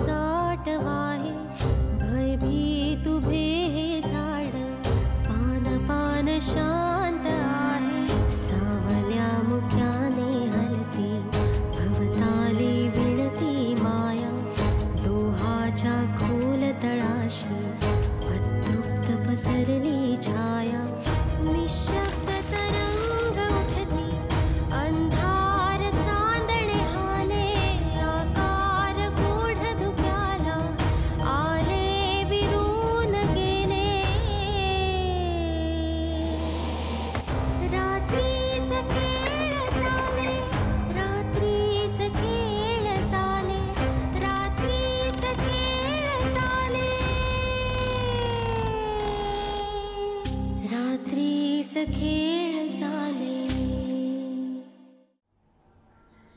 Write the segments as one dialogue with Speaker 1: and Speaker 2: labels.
Speaker 1: साट वाहे भयभीत उभे हे झाड पान पान शांत आहे सावल्या मुक्याने हलती भवताली विणती माया डोहाच्या खोल तळाशी अतृप्त पसरली छाया निशब्द तरंग उठती अंधार चांदणे हाले आकार गूढ धुक्याला आले विरून गेले रात्रीस खेळ चाले रात्रीस खेळ चाले रात्रीस खेळ चाले रात्रीस खेळ चाले.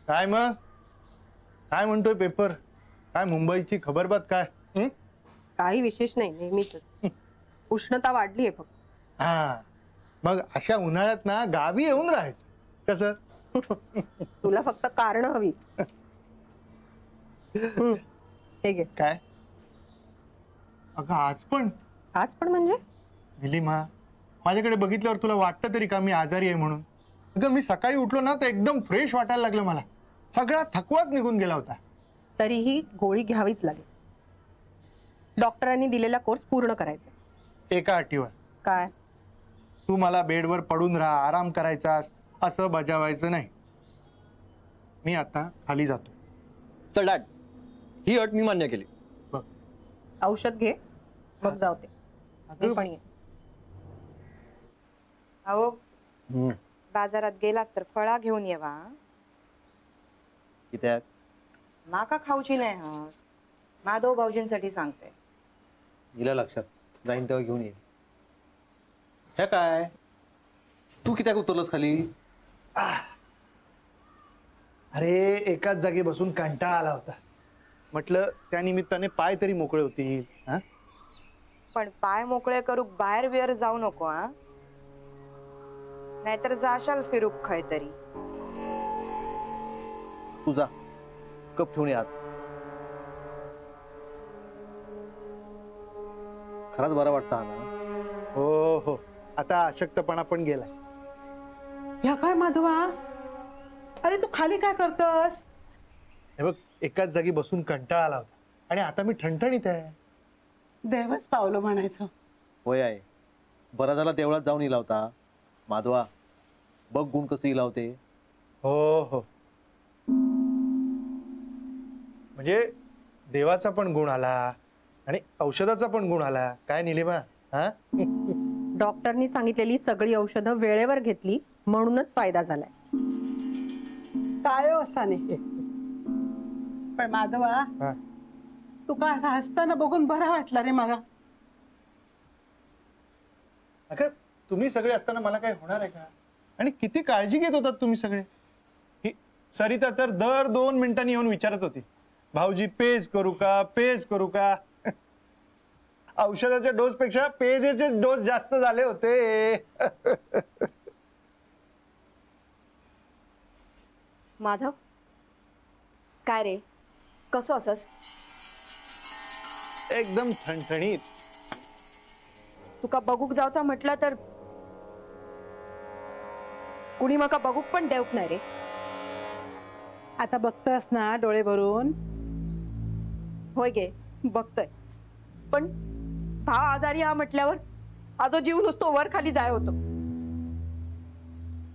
Speaker 2: काय मग काय पेपर काय मुंबईची खबरबात काय?
Speaker 3: काही विशेष नाही नेहमीच उष्णता वाढली आहे फक्त.
Speaker 2: हा मग अशा उन्हाळ्यात ना गावी येऊन राहायचं कसं?
Speaker 3: तुला फक्त कारण हवी. हे घे.
Speaker 2: काय अगं आज पण
Speaker 3: म्हणजे
Speaker 2: निलिमा माझ्याकडे बघितल्यावर तुला वाटतं तरी का मी आजारी आहे म्हणून? अगं मी सकाळी उठलो ना तर एकदम फ्रेश वाटायला लागलं मला. सगळा थकवाच निघून गेला होता.
Speaker 3: तरीही गोळी घ्यावीच लागेल. डॉक्टरांनी दिलेला कोर्स पूर्ण करायचा.
Speaker 2: एका अटीवर.
Speaker 3: काय?
Speaker 2: तू मला बेडवर पडून राहा आराम करायचा असं बजावायचं नाही. मी आता खाली जातो.
Speaker 4: चल डॅड ही अट मी मान्य केली.
Speaker 2: बघ
Speaker 3: औषध घे मग जाऊ ते.
Speaker 2: अगं
Speaker 3: पण ये.
Speaker 5: अहो बाजारात गेलास तर फळा घेऊन येवा.
Speaker 4: कित्याक?
Speaker 5: माका खाऊची नाही हा माधव भाऊजींसाठी सांगते.
Speaker 4: गेल्या लक्षात जाईन तेव्हा घेऊन ये. हे काय तू कित्याक उतरलंस खाली?
Speaker 2: अरे एकाच जागी बसून कंटाळा आला होता. म्हटलं त्या निमित्ताने पाय तरी मोकळे होतील.
Speaker 5: पण पाय मोकळे करूक बाहेर बियर जाऊ नको हा. नाहीतर जाशाल फिरूक खय तरी.
Speaker 4: तू जा कप ठेवून आत. खरंच बरं वाटतं हा ना?
Speaker 2: हो हो आता अशक्तपणा पण गेलाय.
Speaker 6: या काय माधवा? अरे तू खाली काय करतोस?
Speaker 2: हे बघ एकाच जागी बसून कंटाळा आला होता आणि आता मी ठणठणीत आहे.
Speaker 6: देवच पावलं म्हणायचं.
Speaker 4: होय आहे. बरा झाला देवळात जाऊन इला होता. माधवा बघ गुण कसं इला होते.
Speaker 2: हो हो म्हणजे देवाचा पण गुण आला आणि औषधाचा पण गुण आला. काय निलिमा? हा
Speaker 3: डॉक्टरनी सांगितलेली सगळी औषधं वेळेवर घेतली म्हणूनच फायदा झालाय.
Speaker 6: काय असताने पण माधवा तू का असं हसताना बघून बरा वाटला रे मला.
Speaker 2: अगं तुम्ही सगळे असताना मला काय होणार आहे का? आणि किती काळजी घेत होतात तुम्ही सगळे. ही सरिता तर दर 2 मिनिटांनी येऊन विचारत होती भाऊजी पेज करू का पेज करू का. औषधाच्या डोस पेक्षा पेजेचे डोस जास्त झाले होते.
Speaker 5: माधव काय रे कसं असस?
Speaker 2: एकदम ठणठणीत.
Speaker 5: तुका बघूक जावचा म्हटलं तर कुणी मका बघूक पण देऊक नाही रे.
Speaker 6: आता बघतस ना डोळे भरून.
Speaker 5: होय गे बघतोय पण भाव आजारी हा म्हटल्यावर आजो जीव नुसतो वर खाली जाय होतो.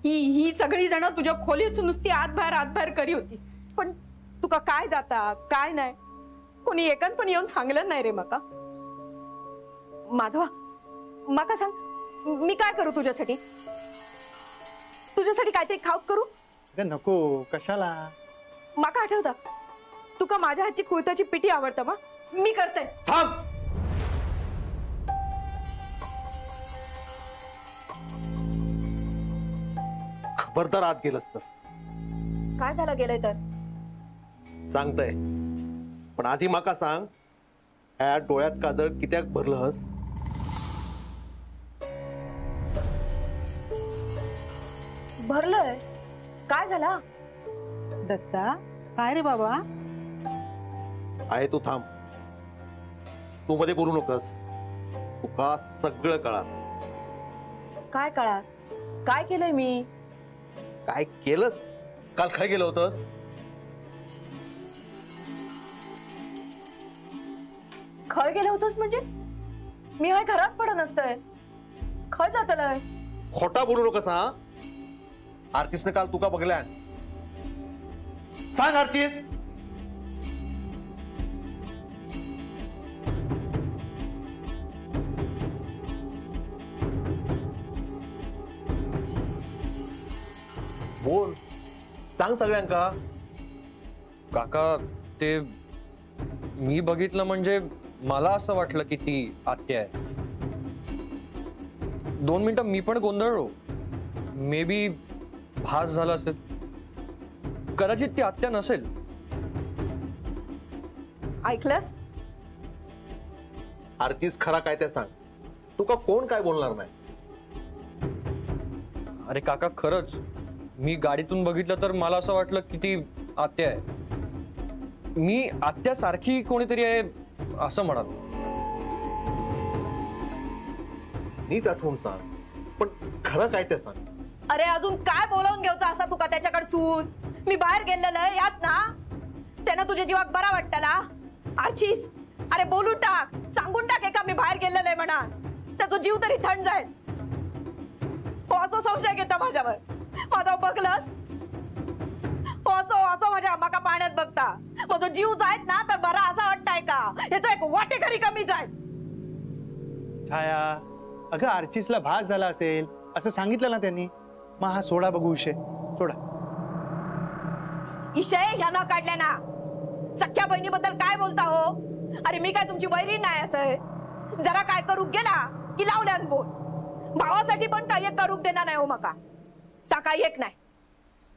Speaker 5: ही सगळी जण तुझ्या खोलीच नुसती आत बाहेर करी होती. पण तुका काय जाता काय नाही कोणी एकान पण येऊन सांगलं नाही रे मका. माधवा मका सांग मी काय करू तुझ्यासाठी? तुझ्यासाठी काहीतरी खाऊ करू?
Speaker 2: नको कशाला.
Speaker 5: मका आठवता तुका माझ्या हातची कुळताची पिठी आवडतं मा मी करते.
Speaker 4: खबरदार आत गेलंस तर.
Speaker 5: काय झालं गेलंय तर?
Speaker 4: सांगतय पण आधी माका सांग ह्या डोळ्यात काजळ कित्याक भरलंस?
Speaker 5: भरलंय काय झाला?
Speaker 6: दत्ता काय रे बाबा?
Speaker 4: आहे तू थांब. तू मध्ये बोलू नकोस. तुका सगळं कळा.
Speaker 5: काय कळा? काय केलंय मी?
Speaker 4: काय केलंस? काल काय गेलं होतंस?
Speaker 5: खय गेलं होतंस म्हणजे? मी हाय घरात पडत नसतंय. खय जातलंय?
Speaker 4: खोटा बोलू नकोस हा. आर्चिसने काल तुका बघल्या. सांग आर्चिस. बोल. सांग सगळ्यांका.
Speaker 7: काका ते मी बघितलं म्हणजे मला असं वाटलं की ती आत्या आहे. 2 मिनिटं मी पण गोंधळलो. मे बी भास झाला असेल. कदाचित ती आत्या नसेल.
Speaker 5: ऐकलंस?
Speaker 4: आर्चिस खरा काय ते सांग. तुका कोण काय बोलणार नाही.
Speaker 7: अरे काका खरंच मी गाडीतून बघितलं तर मला असं वाटलं की ती आत्या आहे. मी आत्यासारखी कोणीतरी आहे असं म्हणालो.
Speaker 4: नीट आठवून सांग. पण खरं काय ते सांग.
Speaker 5: अरे अजून काय बोलावून घ्यायचा असा तुका त्याच्याकडे सून? मी बाहेर गेलेलं याच ना. त्यानं तुझ्या जीवाक बरा वाटतला. आर्चिस अरे बोलून टाक. सांगून टाक का मी बाहेर गेलेलं आहे म्हणा. त्याचा जीव तरी थंड जाईल. असं संशय घेता माझ्यावर. माझा बघलंस असं माझ्या माका पाण्यात बघता. माझा जीव जायत ना तर बरा असा वाटताय का? याचा एक वाटेकरी कमी जाईल.
Speaker 2: छाया अगं आर्चिसला भास झाला असेल असं सांगितलं ना त्यांनी. मग हा सोडा बघू विषय. सोडा.
Speaker 5: इशय ह्यानं काढल्या ना. सख्या बहिणीबद्दल काय बोलता हो? अरे मी काय तुमची वैरी नाही असं. जरा काय करू गेला की लावल्यान बोल. भावासाठी पण काय एक करूक देणार नाही हो मका. ता काय एक नाही.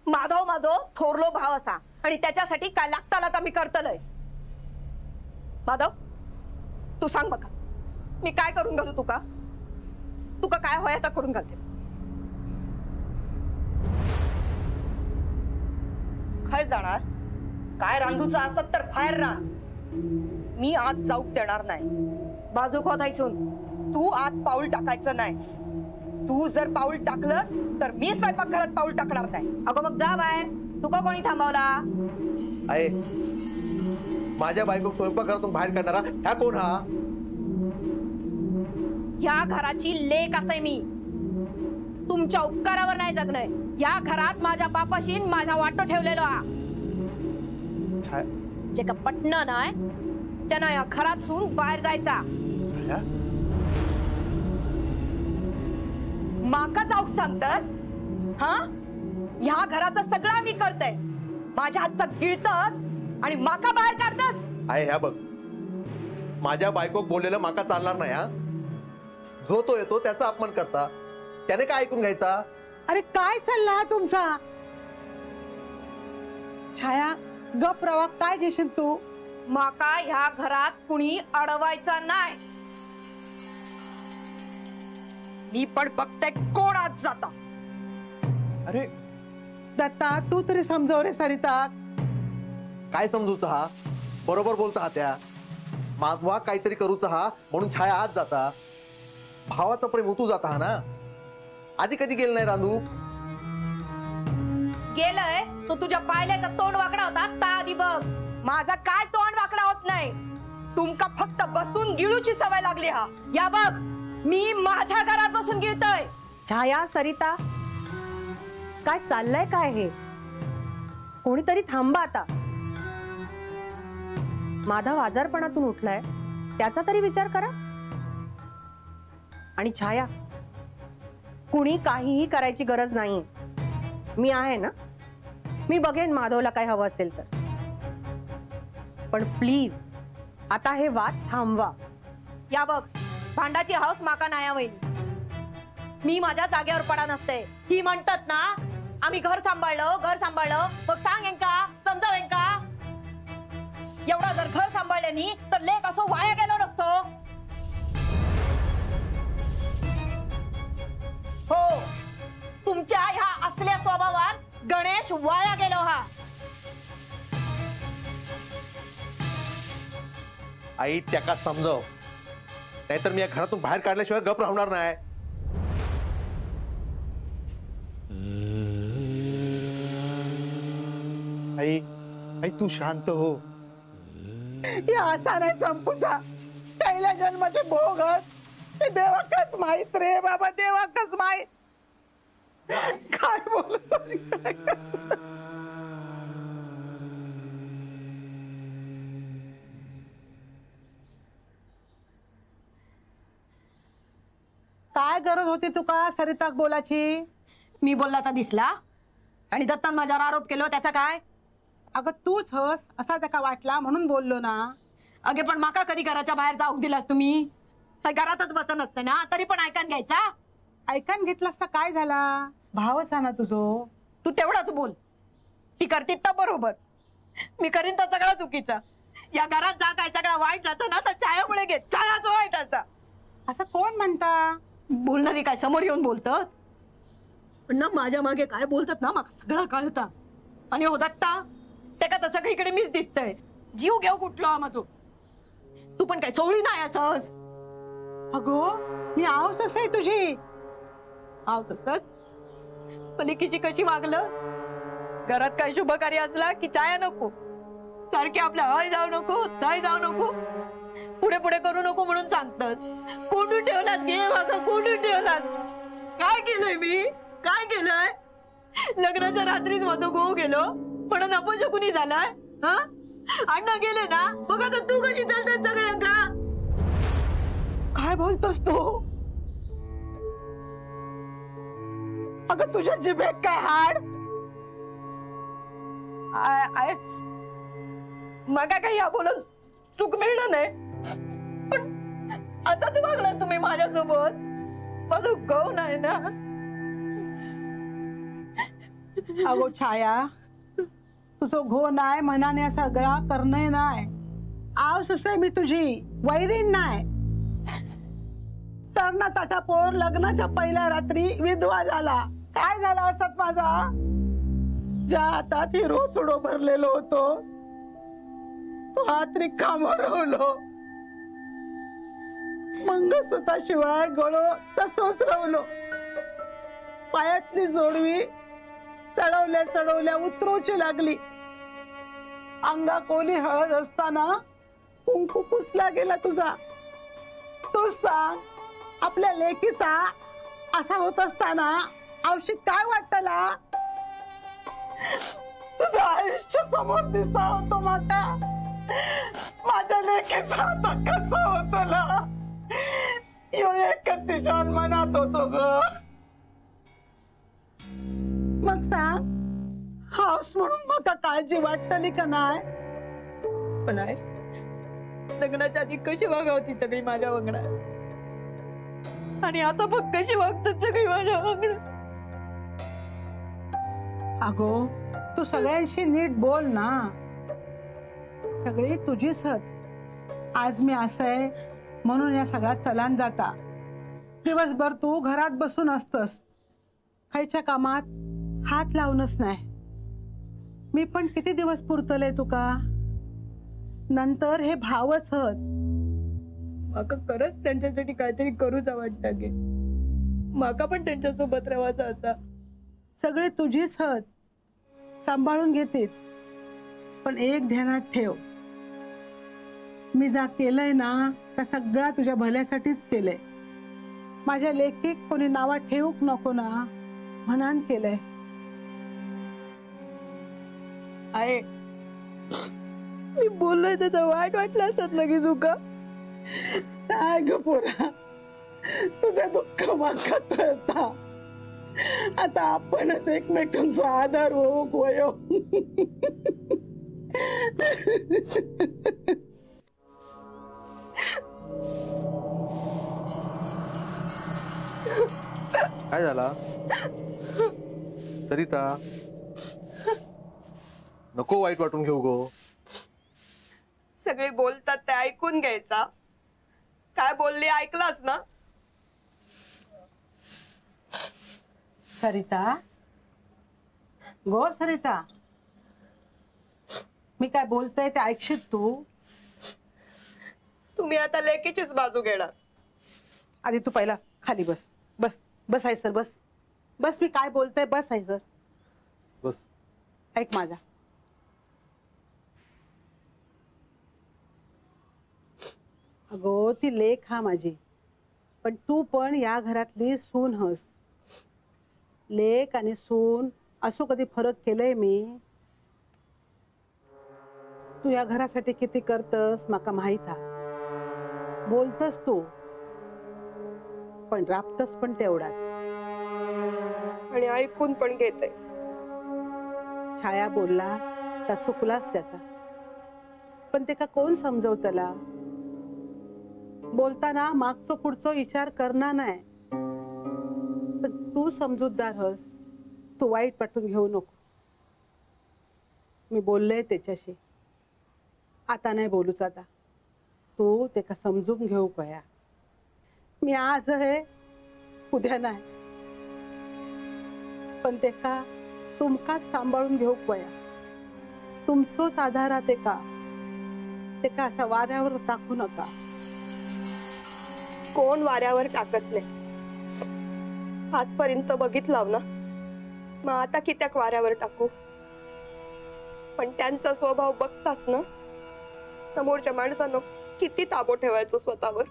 Speaker 5: माधव माझो थोरलो भाव असा आणि त्याच्यासाठी काय लागताला तर मी करतलय. माधव तू सांग बघा मी काय करून घालू तुका? तुका काय होय आता करून घालते.
Speaker 3: खय जाणार? काय रांधूचा असत तर बाहेर रांध. मी आत जाऊक देणार नाही.
Speaker 5: बाजूक होत ऐसून
Speaker 3: तू आत पाऊल टाकायचं नाहीस. तू जर पाऊल टाकलंस तर मी स्वयंपाकघरात पाऊल टाकणार नाही.
Speaker 5: अगं मग जा बाहेर. तुका कोणी थांबवला?
Speaker 4: आहे माझ्या बायको स्वयंपाकघरातून बाहेर काढणारा ह्या कोण हा?
Speaker 5: या घराची लेक असय मी. तुमच्या उपकारावर नाही जगणय. या घरात माझ्या बापाशी माझा वाटो ठेवलेलो हा. जे का पटणं नाही त्यानं या घरात सून बाहेर जायचा.
Speaker 3: माका जाऊक सांगतस हा? ह्या घराचं सगळं मी करतय. माझ्या हातचा गिळतस आणि माका बाहेर काढतस.
Speaker 4: आहे ह्या बघ. माझ्या बायकोक बोललेलं माका चालणार नाही हा. जो तो येतो त्याचा अपमान करता. त्याने काय ऐकून घ्यायचा?
Speaker 6: अरे काय चालला हा तुमचा? छाया गप रवा. काय घेशील तू?
Speaker 5: माका ह्या घरात कुणी अडवायचा नाही.
Speaker 3: मी पण बघते कोण आत जाता.
Speaker 2: अरे
Speaker 6: दत्ता तू तरी समजव रे सरिता.
Speaker 4: काय समजूचा हा? बरोबर बोलता हा त्या. माधवा काहीतरी करूचा हा म्हणून छाया आत जाता. भावाचा प्रेम उतू जाता हा ना. आधी कधी गेलं नाही रांधू?
Speaker 5: गेलंय तो तुझ्या पायल्याचा तोंड वाकडा होता ता आधी बघ.
Speaker 3: माझा काय तोंड वाकडा होत नाही. तुमका फक्त बसून गिळूची सवय लागली हा.
Speaker 5: या बघ मी माझ्या घरात बसून गिळतोय.
Speaker 3: छाया सरिता काय चाललंय काय हे? कोणीतरी थांबा आता. माधव आजारपणातून उठलाय त्याचा तरी विचार करा. आणि छाया कुणी काहीही करायची गरज नाही. मी आहे ना. मी बघेन माधवला काय हवं असेल तर. पण प्लीज आता हे वाद थांबवा.
Speaker 5: या बघ भांडाची हौस माका नाही वहिनी. मी माझ्या जागेवर पडा नसते. ही म्हणतात ना आम्ही घर सांभाळलं मग सांगेन का समजावेन का? एवढा जर घर सांभाळल्यानी तर लेक असो वाया गेलो नसतो. हो तुमच्या ह्या असल्या स्वभावात गणेश वाया गेलो हा.
Speaker 4: आई त्याका समजव, नाहीतर मी या घरातून बाहेर काढल्याशिवाय गप राहणार नाही.
Speaker 2: आई आई तू शांत हो.
Speaker 6: या असा नाही संपूचा. पहिल्या जन्माचे भोगत ते देवाकच माहित रे बाबा, देवाकच माहित. काय बोलत होती, काय करत? काय गरज होती तुका सरिताक बोलाची?
Speaker 5: मी बोलला तर दिसला आणि दत्तान माझ्यावर आरोप केलो, त्याचा काय?
Speaker 6: अगं तूच हस असा त्याका वाटला म्हणून बोललो ना.
Speaker 5: अगे पण माका कधी घराच्या बाहेर जाऊक दिलास तुम्ही? घरातच बसत नसतं ना, तरी पण ऐकून घ्यायचा.
Speaker 6: ऐकून घेतलास तर काय झाला? भावच आहे ना तुझो.
Speaker 5: तू तेवढाच बोल. ती करतीत तर बरोबर, मी करीन तर सगळा चुकीचा. या घरात जा काय सगळा वाईट जातो ना तर छायामुळे घे. छायाच वाईट असा.
Speaker 6: असं कोण म्हणता?
Speaker 5: बोलणारी काय समोर येऊन बोलतात, पण ना माझ्या मागे काय बोलतात ना मला सगळं कळतं. आणि हो दत्ता, त्या तर सगळीकडे मीच दिसतंय. जीव घेऊ कुठलो हा माझो. तू पण काय सोळी नाही असस.
Speaker 6: अगो ही आवस आहे तुझी.
Speaker 5: आवसस पलिकीची कशी वागलं? घरात काय शुभ कार्य असला की छाया नको, सारखे आपल्या हय जाऊ नको, थय जाऊ नको, पुढे पुढे करू नको म्हणून सांगतात. कोंडून ठेवलात घे मागा, कोंडून ठेवलात. काय केलंय मी? काय केलंय? लग्नाच्या रात्रीच माझं गो गेलो म्हणून अपशकुनी झालाय. हा अण्णा गेले ना, बघा तर तू कशी चालतात सगळ्यांका.
Speaker 6: काय बोलतोस तू? अगं तुझ्या जिभेत काय हाड?
Speaker 5: मगा काही या बोलून चूक मिळणार नाही, पण आताच वागला तुम्ही माझ्यासोबत. माझं गौ नाही ना.
Speaker 6: अगो छाया, तुझं घो नाही मनाने सगळा करणे नाही. आवस आहे मी तुझी, वैरीण नाही. तर ना ताटापोर लग्नाच्या पहिल्या रात्री विधवा झाला. काय झाला असत माझा? ज्या हातात हिरो चुडो भरलेलो होतो तो हात रिकामा रवलो. मंगळसूत्राशिवाय गळो तसोच रवलो. पायातली जोडवी चढवल्या चढवल्या उतरूची लागली. अंगा कोली हळद असताना कुंकू पुसला गेला तुझा. तू सांग, आपल्या लेकीचा असा होत असताना औषध काय वाटतला? तुझं आयुष्य समोर दिसा होतो माता. माझ्या लेकीचा आता कसा होतला यो एकच दिशान मनात होतो ग. मग सांग, हाऊस म्हणून मका काळजी वाटतली का नाही?
Speaker 5: पण आहे लग्नाच्या आधी कशी वागावती सगळी माझ्या वागणार, आणि आता बघ कशी वागतात सगळी माझ्या वागणार.
Speaker 6: अगो तू सगळ्यांशी नीट बोल ना. सगळी तुझीच हत. आज मी असं आहे म्हणून या सगळ्यात चलान जाता. दिवसभर तू घरात बसून असतस, खायच्या कामात हात लावूनच नाही. मी पण किती दिवस पुरतले तुका. नंतर हे भावच हत.
Speaker 5: माका खरंच त्यांच्यासाठी काहीतरी करूच वाटतं गे. माका पण त्यांच्यासोबत राहायचं असा.
Speaker 6: सगळे तुझीच हत, सांभाळून घेते. पण एक ध्यानात ठेव, मी जा केलंय ना त्या सगळा तुझ्या भल्यासाठीच केलंय. माझ्या लेखीक कोणी नावा ठेवूक नको ना म्हणान केलंय.
Speaker 5: आहे मी बोललोय त्याचं वाईट वाटलं असत लगेच तुका.
Speaker 6: काय ग पोरा, तुझं दुःख माका कळता. आता आपणच एकमेकांचा आधार होऊ वयो.
Speaker 4: काय झाला सरिता? नको वाईट वाटून घेऊ गो.
Speaker 5: सगळे बोलतात ते ऐकून घ्यायचा. काय बोलले ऐकलास ना?
Speaker 6: सरिता, गो सरिता, मी काय बोलतोय ते ऐकशील तू?
Speaker 3: तुम्ही आता लेकीचीच बाजू घेणार.
Speaker 6: आधी तू पहिला खाली बस. बस बस आहे सर, बस बस. मी काय बोलते बस आहे सर.
Speaker 4: बस.
Speaker 6: ऐक माझा. अगो ती लेख हा माझी, पण तू पण या घरातली सून हस. लेख आणि सून असो कधी फरक केलंय मी? तू या घरासाठी किती करतस माका माहित हा. बोलतस तू, पण राबतस पण तेवढाच.
Speaker 3: आणि ऐकून पण घेते.
Speaker 6: छाया बोलला तर चुकलाच त्याचा, पण ते का कोण समजवतला? बोलताना मागचो पुढचो विचार करणार नाही. पण तू समजूतदार हस, तू वाईट वाटून घेऊ नको. मी बोलले त्याच्याशी, आता नाही बोलूच. आता तू ते का समजून घेऊ पया. मी आज आहे उद्या नाही, पण ते का तुमकाच सांभाळून घेऊ पया. तुमचोच आधार ते का असा वाऱ्यावर टाकू नका.
Speaker 3: कोण वाऱ्यावर टाकत नाही. आजपर्यंत बघितलं ना, मग आता कित्याक वाऱ्यावर टाकू. पण त्यांचा स्वभाव बघतास ना, समोरच्या माणसानं किती ताबो ठेवायचो स्वतःवर.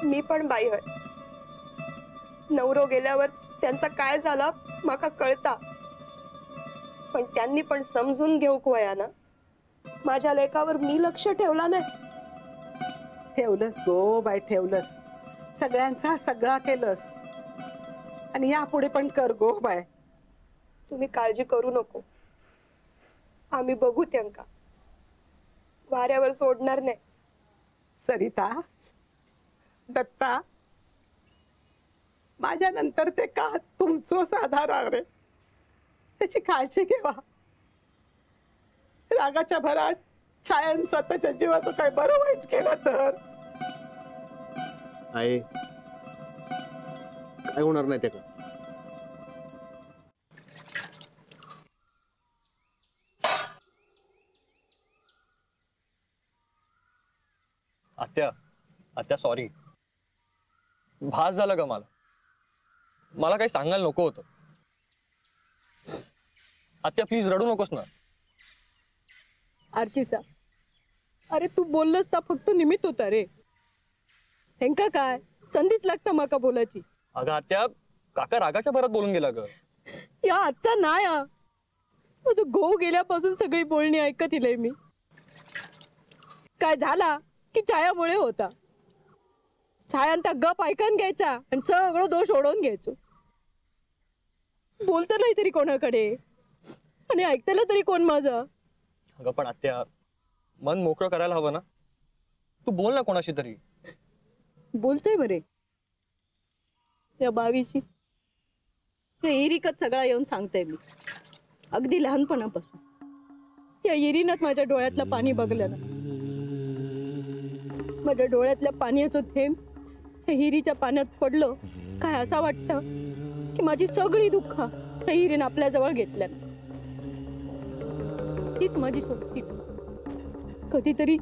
Speaker 3: मी पण बाई आहे. नवरो गेल्यावर त्यांचा काय झाला माका कळता, पण त्यांनी पण समजून घेऊ वया ना. माझ्या लेकावर मी लक्ष ठेवला नाही.
Speaker 6: ठेवलंस गो बाई, ठेवलंस. सगळ्यांचा सगळा केलंस, आणि यापुढे पण कर गो बाय.
Speaker 3: तुम्ही काळजी करू नको. आम्ही बघू त्यांका. वाऱ्यावर सोडणार नाही.
Speaker 6: सरिता, दत्ता, माझ्या नंतर ते का तुमचोच आधार आहे. त्याची काळजी घेवा. रागाच्या भरात छायान स्वतःच्या जीवाचं काय बरं वाईट केलं तर
Speaker 4: आहे काय होणार नाही त्या का.
Speaker 7: आत्या आत्या सॉरी. भास झालं का मला काही सांगायला नको होतं. आत्या प्लीज रडू नकोस ना.
Speaker 5: आरचीसा, अरे तू बोललंस तर फक्त निमित्त होता रे. हेंका काय संधीच लागता माका बोलायची.
Speaker 7: अगं आत्या, काका रागाच्या भरात बोलून गेला ग.
Speaker 5: या आजचा नाही हा. माझं गो गेल्यापासून सगळी बोलणी ऐकत इलय मी. काय झाला की छायामुळे होता. छायांता गप ऐकून घ्यायचा आणि सगळं दोष ओढवून घ्यायचो. बोलतलंय तरी कोणाकडे आणि ऐकतलं तरी कोण माझं.
Speaker 7: अगं पण आत्या, मन मोकळं करायला हवं ना. तू बोल ना कोणाशी तरी.
Speaker 5: बोलतोय बरे या बावीशी. त्या इरिकच सगळा येऊन सांगताय मी. अगदी लहानपणापासून या इरीनच माझ्या डोळ्यातलं पाणी बघलं ना. माझ्या डोळ्यातल्या पाण्याचं थेंब त्या हिरीच्या पाण्यात पडलं काय असं वाटतं की माझी सगळी दुःख त्या हिरीन आपल्या जवळ घेतल्या. तीच माझी सोबती. कधीतरी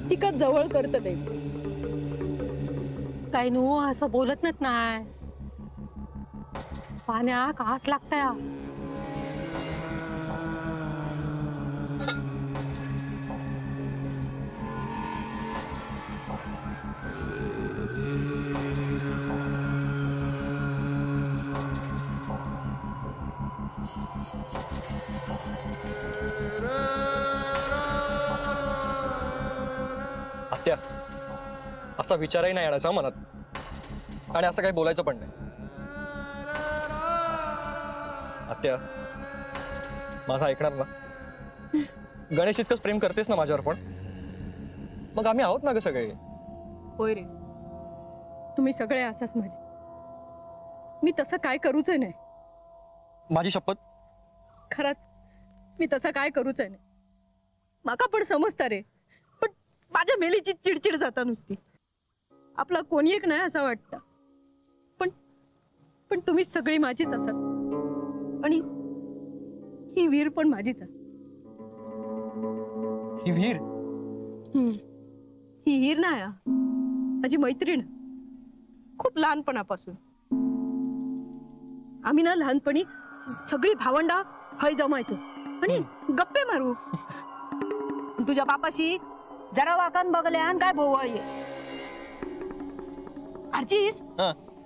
Speaker 5: तिका जवळ करत नाही.
Speaker 1: काय नो असं बोलत नाही. पाण्या कास लागतंय.
Speaker 7: आत्या, असा विचारही नाही येण्याचा मनात, आणि असं काही बोलायचं पण नाही. आत्या, माझं ऐकणार ना. गणेश इतकंच प्रेम करतेस ना माझ्यावर पण. मग आम्ही आहोत ना ग सगळे.
Speaker 5: होय रे, तुम्ही सगळे असाच माझे. मी तसं काय करूच नाही.
Speaker 7: माझी शपथ.
Speaker 5: खरंच मी तसं काय करूच नाही. माका पण समजता रे, पण माझ्या मेलीची चिडचिड जाता नुसती. आपला कोणी एक नाही असं वाटतं. पण तुम्ही सगळी माझीच असाल, आणि ही वीर पण माझीच आहे.
Speaker 7: ही वीर
Speaker 5: ही हिर ना माझी मैत्रीण खूप लहानपणापासून. आम्ही ना लहानपणी सगळी भावंडा हय जमायचो आणि गप्पे मारू. तुझ्या बापाशी जरा वाकान बघल्यान काय भोवळी अर्चिस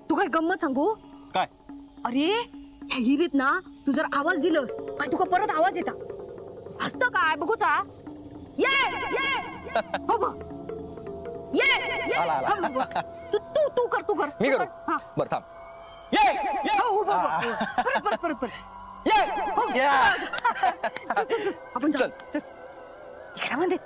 Speaker 5: तू काय गंमत सांगू
Speaker 7: काय?
Speaker 5: अरे ह्या हिरीत ना तू जर आवाज दिलस काय तुका परत आवाज येता हसत काय बघूचा. ये ये हो बघ. ये ये हो बघ. तू कर
Speaker 7: मी करू
Speaker 5: हा.
Speaker 7: बरं थांब. ये
Speaker 5: हो बघ परत ये हो. चल, आपण
Speaker 7: चल.
Speaker 5: चल इकडे मध्ये